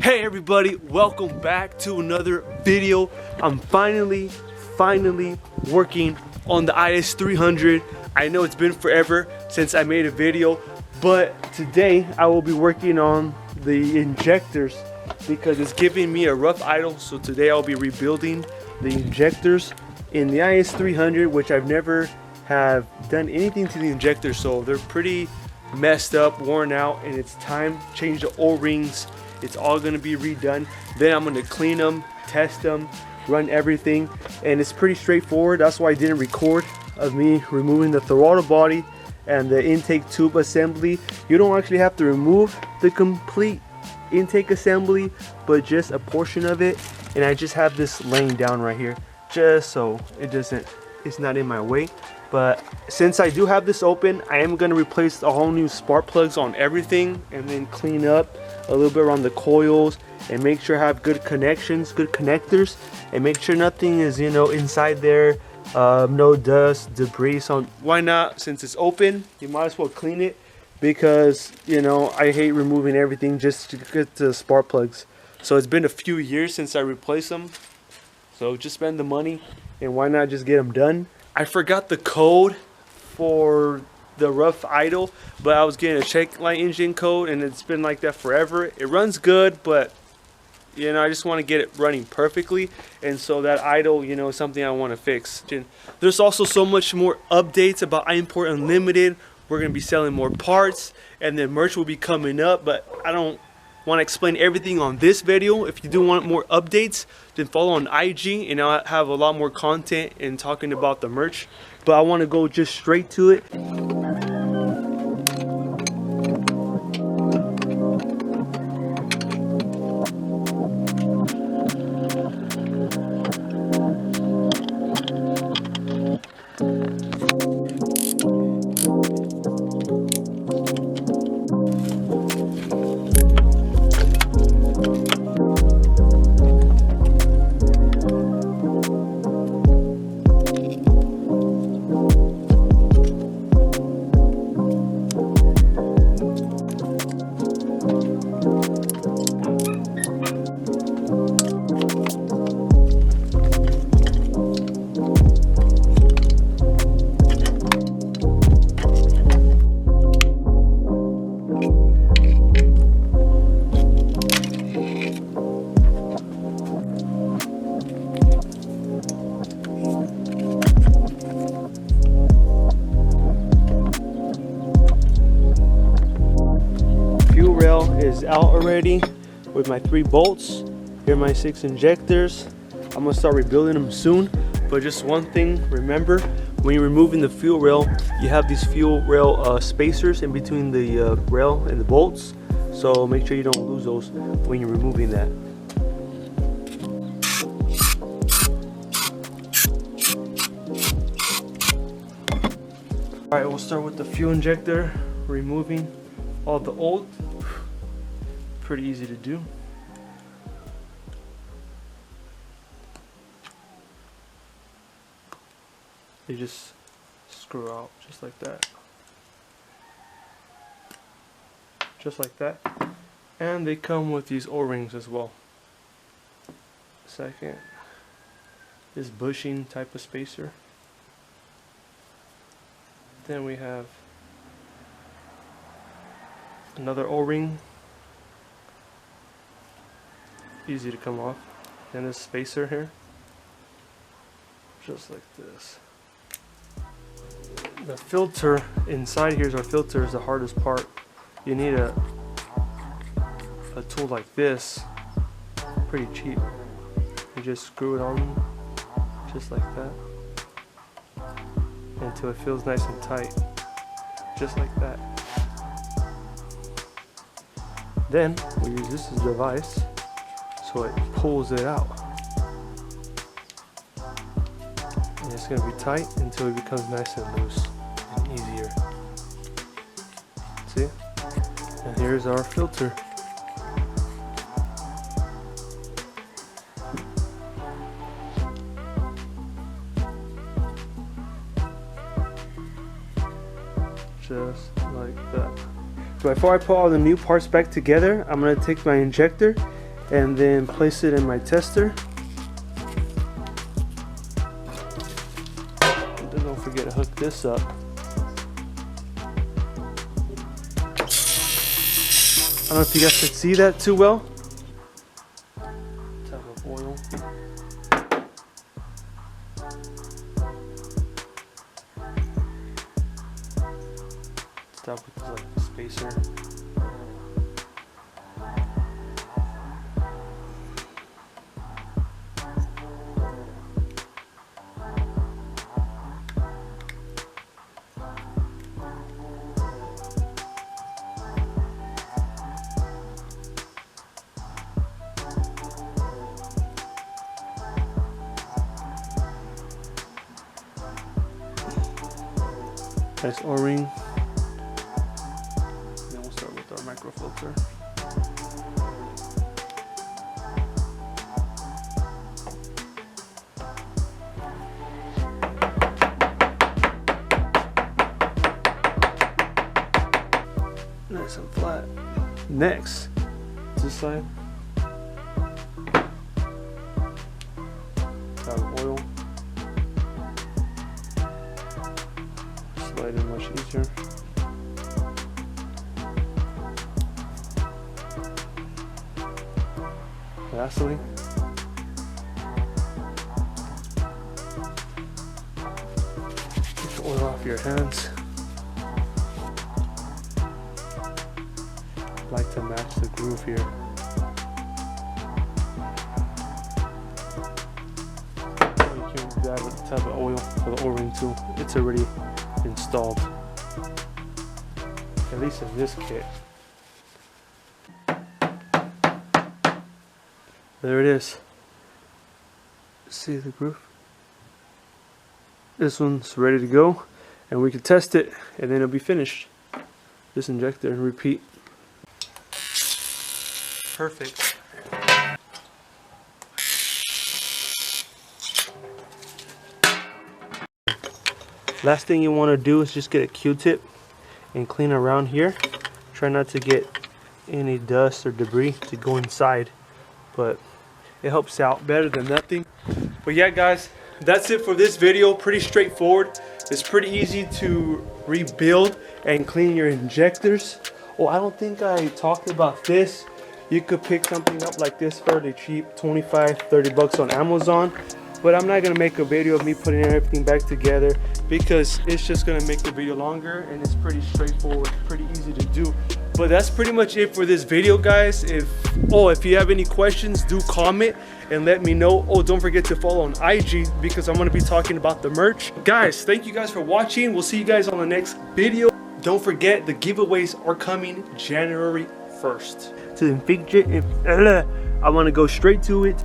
Hey everybody, welcome back to another video. I'm finally working on the is300. I know it's been forever since I made a video, but today I will be working on the injectors because it's giving me a rough idle. So today I'll be rebuilding the injectors in the is300, which I've never have done anything to the injectors, so they're pretty messed up, worn out, and it's time to change the O-rings. It's all going to be redone. Then I'm going to clean them, test them, run everything, and it's pretty straightforward. That's why I didn't record of me removing the throttle body and the intake tube assembly. You don't actually have to remove the complete intake assembly, but just a portion of it. And I just have this laying down right here just so it's not in my way. But since I do have this open, I am going to replace a whole new spark plugs on everything, and then clean up a little bit around the coils and make sure I have good connections, good connectors, and make sure nothing is, inside there, no dust, debris. So why not? Since it's open, you might as well clean it, because I hate removing everything just to get the spark plugs. So it's been a few years since I replaced them, so just spend the money, and why not just get them done. I forgot the code for the rough idle, but I was getting a check light engine code, and it's been like that forever. It runs good, but I just want to get it running perfectly, and so that idle is something I want to fix. There's also so much more updates about iImport Unlimited. We're going to be selling more parts, and then merch will be coming up, but I don't want to explain everything on this video. If you do want more updates, then follow on IG, and I'll have a lot more content and talking about the merch. But I want to go just straight to it. Is out already with my 3 bolts. Here are my 6 injectors. I'm gonna start rebuilding them soon. But just one thing, remember, when you're removing the fuel rail, you have these fuel rail spacers in between the rail and the bolts, so make sure you don't lose those when you're removing that. Alright, we'll start with the fuel injector, removing all the old. Pretty easy to do. You just screw out just like that. Just like that. And they come with these O-rings as well. Second, this bushing type of spacer. Then we have another O-ring. Easy to come off. And this spacer here, just like this. The filter inside here is our filter, is the hardest part. You need a tool like this, pretty cheap. You just screw it on just like that until it feels nice and tight, just like that. Then we use this as a device so it pulls it out. And it's going to be tight until it becomes nice and loose and easier. See? And here's our filter. Just like that. So before I put all the new parts back together, I'm going to take my injector and then place it in my tester. And then don't forget to hook this up. I don't know if you guys can see that too well. Type of oil. Stop with this like spacer. Nice O-ring. Then we'll start with our microfilter. Nice and flat. Next, this side. Got oil. Slide in much easier. Vaseline. Get the oil off your hands. Like to match the groove here. You can grab a type of oil for the O-ring too. It's already installed, at least in this kit. There it is. See the groove? This one's ready to go, and we can test it, and then it'll be finished. This injector and repeat. Perfect. Last thing you want to do is just get a Q-tip and clean around here. Try not to get any dust or debris to go inside, but it helps out better than nothing. But yeah guys, that's it for this video. Pretty straightforward. It's pretty easy to rebuild and clean your injectors. Oh, I don't think I talked about this. You could pick something up like this fairly cheap, 25-30 bucks on Amazon. But I'm not gonna make a video of me putting everything back together because it's just gonna make the video longer, and it's pretty straightforward, pretty easy to do. But that's pretty much it for this video, guys. If you have any questions, do comment and let me know. Oh, don't forget to follow on IG because I'm gonna be talking about the merch. Guys, thank you guys for watching. We'll see you guys on the next video. Don't forget, the giveaways are coming January 1st. I want to go straight to it.